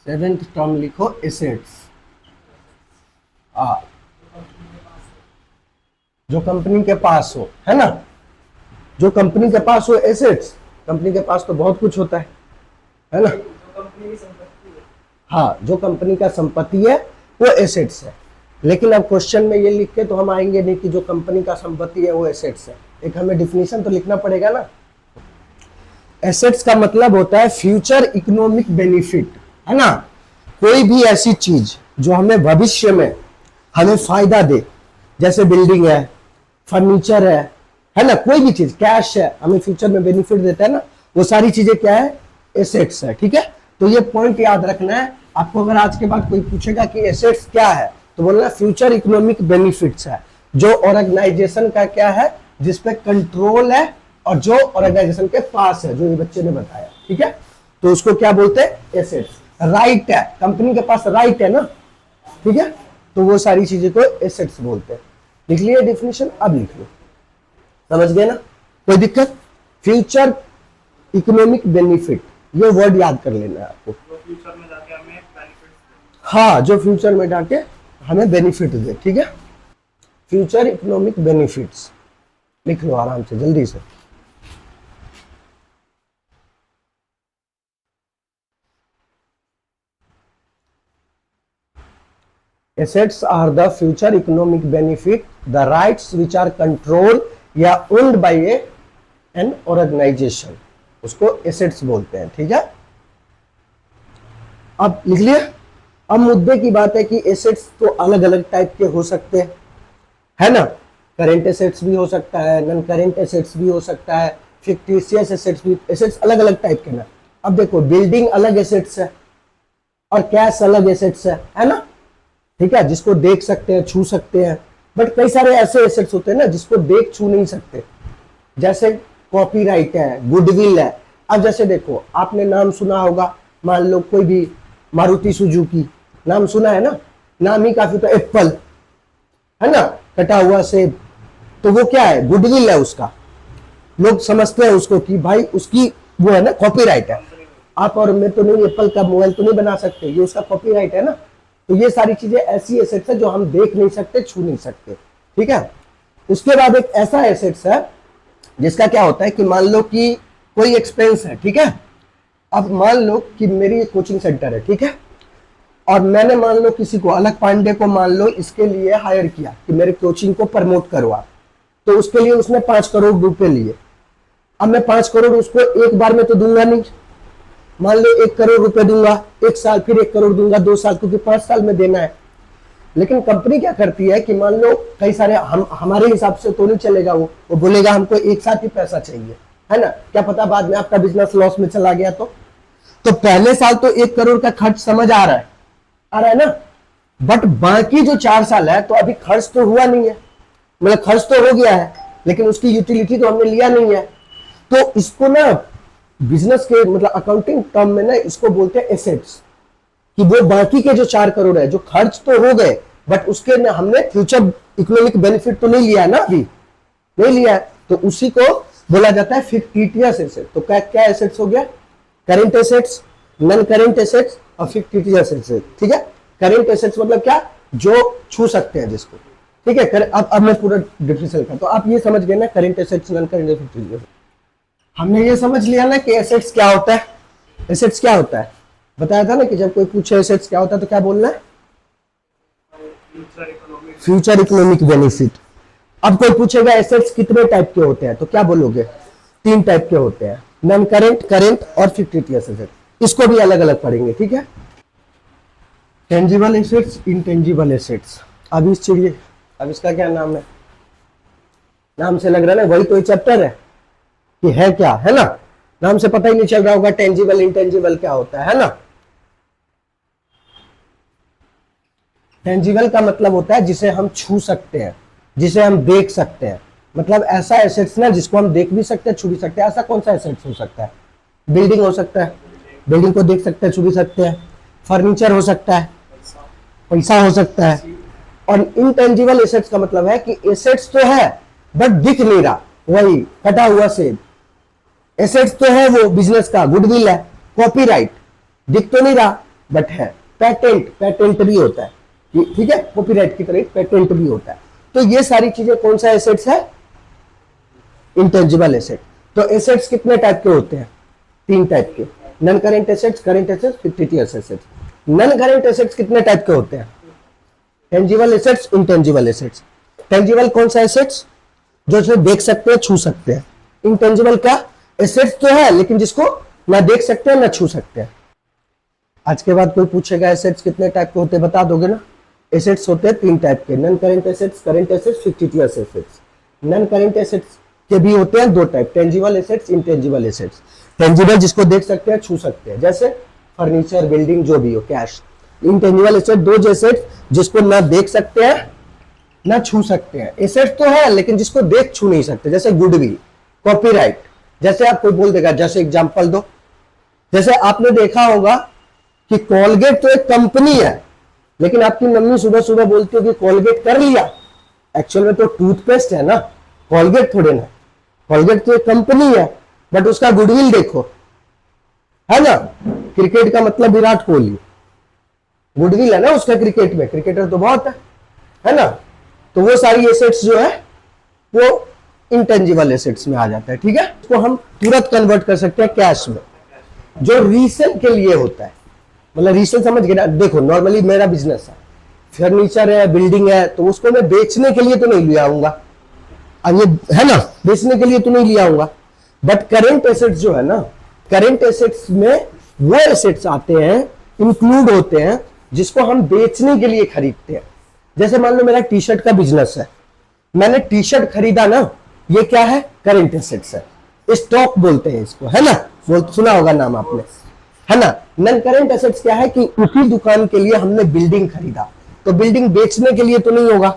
Seventh term लिखो assets. जो company के पास हो, है ना, जो कंपनी के पास हो एसेट्स। कंपनी के पास तो बहुत कुछ होता है ना। हाँ, जो कंपनी का संपत्ति है वो एसेट्स है। लेकिन अब क्वेश्चन में ये लिख के तो हम आएंगे नहीं कि जो कंपनी का संपत्ति है वो एसेट्स है। एक हमें डिफिनीशन तो लिखना पड़ेगा ना। एसेट्स का मतलब होता है फ्यूचर इकोनॉमिक बेनिफिट, है ना। कोई भी ऐसी चीज जो हमें भविष्य में हमें फायदा दे, जैसे बिल्डिंग है, फर्नीचर है ना, कोई भी चीज, कैश है, हमें फ्यूचर में बेनिफिट देता है ना, वो सारी चीजें क्या है, एसेट्स है। ठीक है, तो ये पॉइंट याद रखना है आपको। अगर आज के बाद कोई पूछेगा कि एसेट्स क्या है, तो बोलना फ्यूचर इकोनॉमिक बेनिफिट्स है, जो ऑर्गेनाइजेशन का क्या है, जिसपे कंट्रोल है और जो ऑर्गेनाइजेशन के पास है, जो ये बच्चे ने बताया। ठीक है, तो उसको क्या बोलते हैं, एसेट्स। राइट है, कंपनी के पास राइट है ना, ठीक है, तो वो सारी चीजें को एसेट्स बोलते हैं। लिख लिए डेफिनेशन, अब लिख लो, समझ गए ना, कोई दिक्कत। फ्यूचर इकोनॉमिक बेनिफिट, ये वर्ड याद कर लेना है आपको। फ्यूचर में जाके हमें बेनिफिट, हाँ, जो फ्यूचर में जाके हमें बेनिफिट दे। ठीक है, फ्यूचर इकोनॉमिक बेनिफिट्स लिख लो आराम से, जल्दी से। Assets are the future economic benefit, the rights which are controlled या owned by an organization, उसको assets बोलते हैं। ठीक है, अब लिख लिया। अब मुद्दे की बात है कि एसेट्स तो अलग अलग टाइप के हो सकते हैं, है ना। करेंट एसेट्स भी हो सकता है, नॉन करेंट एसेट्स भी हो सकता है, फिक्टिशियस एसेट्स भी। एसेट्स अलग अलग टाइप के ना। अब देखो, बिल्डिंग अलग एसेट्स है और कैश अलग एसेट्स है ना। ठीक है, जिसको देख सकते हैं, छू सकते हैं। बट कई सारे ऐसे एसेट्स होते हैं ना जिसको देख छू नहीं सकते, जैसे कॉपीराइट है, गुडविल है। अब जैसे देखो, आपने नाम सुना होगा, मान लो कोई भी मारुति सुजुकी, नाम सुना है ना, नाम ही काफी, तो एप्पल, है ना, कटा हुआ सेब, तो वो क्या है, गुडविल है उसका। लोग समझते हैं उसको कि भाई उसकी वो है ना, कॉपीराइट है। आप और मैं तो नहीं एप्पल का मोबाइल तो नहीं बना सकते, ये उसका कॉपीराइट है ना। तो ये सारी चीजें ऐसी एसेट्स है जो हम देख नहीं सकते, छू नहीं सकते। ठीक है, उसके बाद एक ऐसा एसेट्स है जिसका क्या होता है कि मान लो कि कोई एक्सपेंस है। ठीक है, अब मान लो कि मेरी कोचिंग सेंटर है, ठीक है, और मैंने मान लो किसी को, अलग पांडे को मान लो इसके लिए हायर किया कि मेरे कोचिंग को प्रमोट करो आप, तो उसके लिए उसने 5 करोड़ रुपए लिए। अब मैं 5 करोड़ उसको एक बार में तो दूंगा नहीं, मान लो 1 करोड़ रुपए दूंगा, 1 साल, फिर 1 करोड़ दूंगा 2 साल, क्योंकि 5 साल में देना है। लेकिन कंपनी क्या करती है कि मान लो कई सारे, हमारे हिसाब से तो नहीं चलेगा, वो बोलेगा हमको एक साथ ही पैसा चाहिए, है ना, क्या पता बाद में आपका बिजनेस लॉस में चला गया तो पहले साल तो 1 करोड़ का खर्च समझ आ रहा है ना। बट बाकी जो 4 साल है तो अभी खर्च तो हुआ नहीं है, मतलब खर्च तो हो गया है, लेकिन उसकी यूटिलिटी तो हमने लिया नहीं है। तो इसको ना बिजनेस के मतलब अकाउंटिंग टर्म में ना इसको बोलते हैं एसेट्स, कि वो बाकी के जो 4 करोड़ है जो खर्च तो हो गए, बट उसके ना हमने फ्यूचर इकोनॉमिक बेनिफिट तो नहीं लिया है ना, अभी नहीं लिया है, तो उसी को बोला जाता है फिक्टिशियस एसेट। तो क्या क्या एसेट्स हो गया, current assets, non current assets और फिक्टिशियस एसेट। ठीक है, करेंट एसेट्स मतलब क्या, जो छू सकते हैं जिसको। ठीक है, अब मैं पूरा डिफिनेशन करता हूं, तो आप ये समझ गए ना, current assets, non current assets. हमने ये समझ लिया ना कि एसेट्स क्या होता है। एसेट्स क्या होता है बताया था ना, कि जब कोई पूछे एसेट्स क्या होता है तो क्या बोलना है, फ्यूचर इकोनॉमिक बेनिफिट। अब कोई पूछेगा एसेट्स कितने टाइप के होते हैं, तो क्या बोलोगे, 3 टाइप के होते हैं, नॉन करेंट, करेंट और फिक्टिशियस एसेट। इसको भी अलग अलग पढ़ेंगे। ठीक है, टेंजिबल एसेट्स, इनटेंजिबल एसेट्स। अब इस चीज, अब इसका क्या नाम है, नाम से लग रहा है ना वही तो चैप्टर है कि है क्या, है ना, नाम से पता ही नहीं चल रहा होगा टेंजिबल इंटेंजिबल क्या होता है ना। टेंजिबल का मतलब होता है जिसे हम छू सकते हैं, जिसे हम देख सकते हैं, मतलब ऐसा एसेट्स ना जिसको हम देख भी सकते हैं, छू भी सकते हैं। ऐसा कौन सा एसेट्स हो सकता है, बिल्डिंग हो सकता है, बिल्डिंग को देख सकते हैं, छू भी सकते हैं। फर्नीचर हो सकता है, पैसा हो सकता है। और इनटेंजिबल एसेट्स का मतलब है कि एसेट्स तो है बट दिख नहीं रहा, वही कटा हुआ सेब। एसेट्स तो है वो बिजनेस का, गुडविल है, कॉपीराइट, दिख तो नहीं रहा, बट है। पेटेंट भी होता है, ठीक है, कॉपीराइट की तरह पेटेंट भी होता है। तो ये सारी चीजें कौन सा एसेट्स है? Intangible asset. तो एसेट्स कितने टाइप के होते हैं? 3 टाइप के, non current assets, current assets, fictitious assets. Non current assets कितने टाइप के होते हैं? Tangible assets, intangible assets. Tangible कौन सा एसेट्स? जो उसे देख सकते हैं, छू सकते हैं। इंटेंजिबल का एसेट्स तो है लेकिन जिसको ना देख सकते हैं ना छू सकते हैं। आज के बाद कोई पूछेगा एसेट्स कितने टाइप के होते हैं, बता दोगे ना? एसेट्स होते हैं 3 टाइप के, non current assets, current assets, fictitious assets. Non current assets के भी होते हैं 2 type, tangible assets, intangible assets. Tangible जिसको देख सकते हैं, छू सकते हैं, जैसे फर्नीचर, बिल्डिंग, जो भी हो, कैश। इंटेंजिबल एसेट 2 एसेट्स जिसको ना देख सकते हैं ना छू सकते हैं। एसेट तो है लेकिन जिसको देख छू नहीं सकते, जैसे गुडविल, कॉपीराइट। जैसे आप कोई बोल देगा, जैसे एग्जांपल दो, जैसे आपने देखा होगा कि कोलगेट तो एक कंपनी है, लेकिन आपकी मम्मी सुबह सुबह बोलती हो कि कोलगेट कर लिया, एक्चुअल में तो टूथपेस्ट है ना, कोलगेट थोड़े ना। कोलगेट तो एक कंपनी है, बट उसका गुडविल देखो, है ना। क्रिकेट का मतलब विराट कोहली, गुडविल है ना उसका क्रिकेट में, क्रिकेटर तो बहुत है ना। तो वो सारी एसेट्स जो है वो इंटेंजिबल एसेट्स में आ जाता है, ठीक है। उसको हम तुरंत कन्वर्ट कर सकते हैं कैश में, जो रीसेल के लिए होता है। मतलब रीसेल समझ गए ना? देखो नॉर्मली मेरा बिजनेस है, फर्नीचर है, बिल्डिंग है, तो उसको मैं बेचने के लिए तो नहीं ले आऊंगा, अब ये है ना, बेचने के लिए तो नहीं ले आऊंगा। बट करेंट एसेट्स जो है ना, करेंट एसेट्स में वो एसेट्स आते हैं, इंक्लूड होते हैं, जिसको हम बेचने के लिए खरीदते हैं। जैसे मान लो मेरा टी शर्ट का बिजनेस है, मैंने टी शर्ट खरीदा ना, ये क्या है? करेंट एसेट्स है, स्टॉक बोलते हैं इसको, है ना, सुना होगा नाम आपने, है ना। नॉन करेंट एसेट्स क्या है कि उसी दुकान के लिए हमने बिल्डिंग खरीदा, तो बिल्डिंग बेचने के लिए तो नहीं होगा,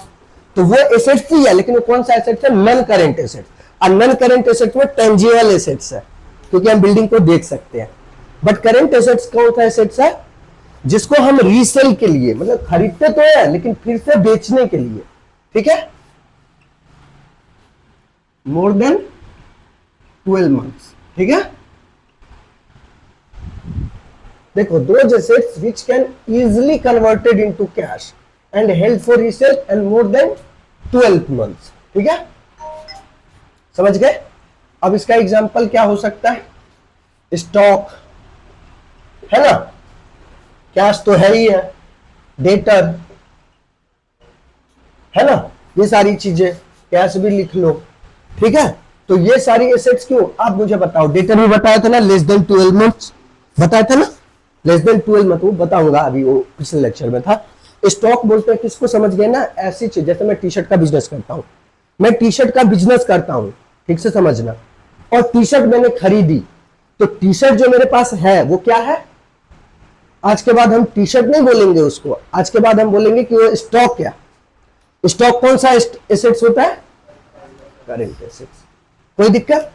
तो वो एसेट्स ही है, लेकिन वो कौन सा एसेट्स है? Non current assets. और नॉन करेंट एसेट्स में टेंजिबल एसेट्स है, क्योंकि हम बिल्डिंग को देख सकते हैं। बट करेंट एसेट्स कौन सा एसेट्स है? जिसको हम रीसेल के लिए, मतलब खरीदते तो है लेकिन फिर से बेचने के लिए, ठीक है। मोर देन 12 मंथ्स, ठीक है। देखो, those assets which can easily converted into cash and held for resale and more than 12 months, ठीक है, समझ गए। अब इसका एग्जांपल क्या हो सकता है? स्टॉक, है ना, कैश तो है ही है, डेटर, है ना, ये सारी चीजें, कैश भी लिख लो, ठीक है। तो ये सारी एसेट्स क्यों? आप मुझे बताओ, डेटर भी बताया था ना, लेस देन 12 मंथ्स बताया था ना, लेस देन 12 मंथ, वो बताऊंगा अभी, वो पिछले लेक्चर में था। स्टॉक बोलते हैं किसको, समझ गए ना, ऐसी चीज, जैसे मैं टी शर्ट का बिजनेस करता हूं, मैं टी शर्ट का बिजनेस करता हूं, ठीक से समझना, और टी शर्ट मैंने खरीदी, तो टी शर्ट जो मेरे पास है वो क्या है? आज के बाद हम टी शर्ट नहीं बोलेंगे उसको, आज के बाद हम बोलेंगे कि वो स्टॉक क्या। स्टॉक कौन सा एसेट्स होता है? Current assets. कोई दिक्कत?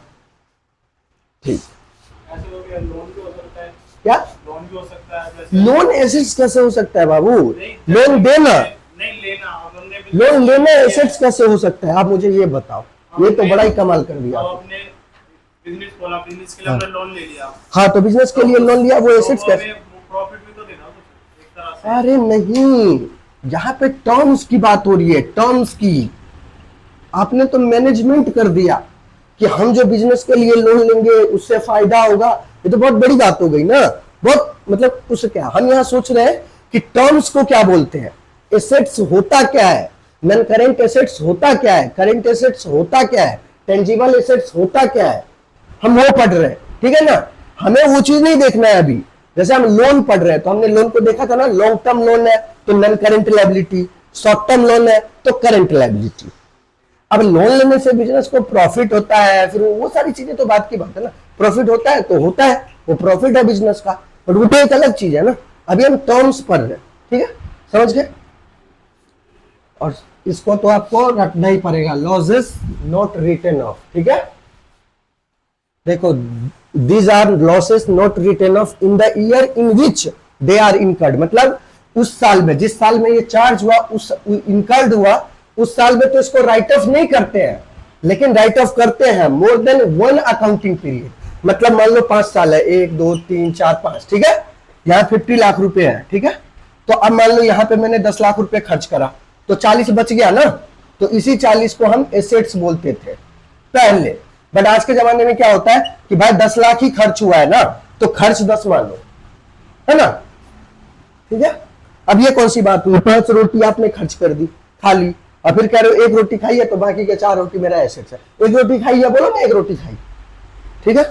ठीक। ऐसे हो गया, लोन भी हो सकता है। क्या लोन भी हो सकता है, जैसे लोन एसेट्स कैसे हो सकता है बाबू? नहीं, लोन देना, नहीं लेना, अब हमने लोन लेना एसेट्स कैसे हो सकता है? आप मुझे ये बताओ, ये तो बड़ा ही कमाल कर दिया अब आपने। अपने बिजनेस खोला, बिजनेस के लिए हमने लोन ले लिया, हाँ, तो बिजनेस के लिए लोन लिया, वो एसेट्स तो कैसे? हमें प्रॉफिट भी तो देना कुछ एक तरह से। अरे नहीं, यहाँ पे टर्म्स की बात हो रही है, टर्म्स की। आपने तो मैनेजमेंट कर दिया कि हम जो बिजनेस के लिए लोन लेंगे उससे फायदा होगा, ये तो बहुत बड़ी बात हो गई ना, बहुत, मतलब उससे क्या, हम यहाँ सोच रहे हैं कि टर्म्स को क्या बोलते हैं, एसेट्स होता क्या है, नॉन करेंट एसेट्स होता क्या है, करेंट एसेट्स होता क्या है, टेंजिबल एसेट्स होता क्या है, हम वो पढ़ रहे हैं, ठीक है ना। हमें वो चीज नहीं देखना है अभी। जैसे हम लोन पढ़ रहे हैं तो हमने लोन को देखा था ना, लॉन्ग टर्म लोन है तो non current liability, short term loan है तो करेंट लायबिलिटी। अब लोन लेने से बिजनेस को प्रॉफिट होता है, फिर वो सारी चीजें तो बात की बात है ना, प्रॉफिट होता है तो होता है, वो प्रॉफिट है बिजनेस का, बट वो तो एक अलग चीज है ना। अभी हम टर्म्स पढ़ रहे हैं, ठीक है, समझ गए। और इसको तो आपको रखना ही पड़ेगा, लॉसेस नॉट रिटन ऑफ, ठीक है। देखो, these are losses not written off in the year in which they are incurred, मतलब उस साल में, जिस साल में ये चार्ज हुआ, उस इनकर्ड हुआ, उस साल में तो इसको राइट ऑफ नहीं करते हैं, लेकिन राइट ऑफ करते हैं मोर देन 1 अकाउंटिंग पीरियड। मतलब मान लो 5 साल है, 1 2 3 4 5, ठीक है, यहाँ 50 लाख रुपए है, ठीक है। तो अब मान लो यहाँ पे मैंने 10 लाख रुपए खर्च करा, तो 40 बच गया ना, तो इसी 40 को हम एसेट्स बोलते थे पहले। बट आज के जमाने में क्या होता है कि भाई 10 लाख ही खर्च हुआ है ना, तो खर्च 10 मान लो, है ना, ठीक है। अब ये कौन सी बात हुई, 5 रोटी आपने खर्च कर दी, खा ली, और फिर कह रहे हो 1 रोटी खाई है तो बाकी के 4 रोटी मेरा एसेट्स है। 1 रोटी खाई है, बोलो ना 1 रोटी खाई, ठीक है।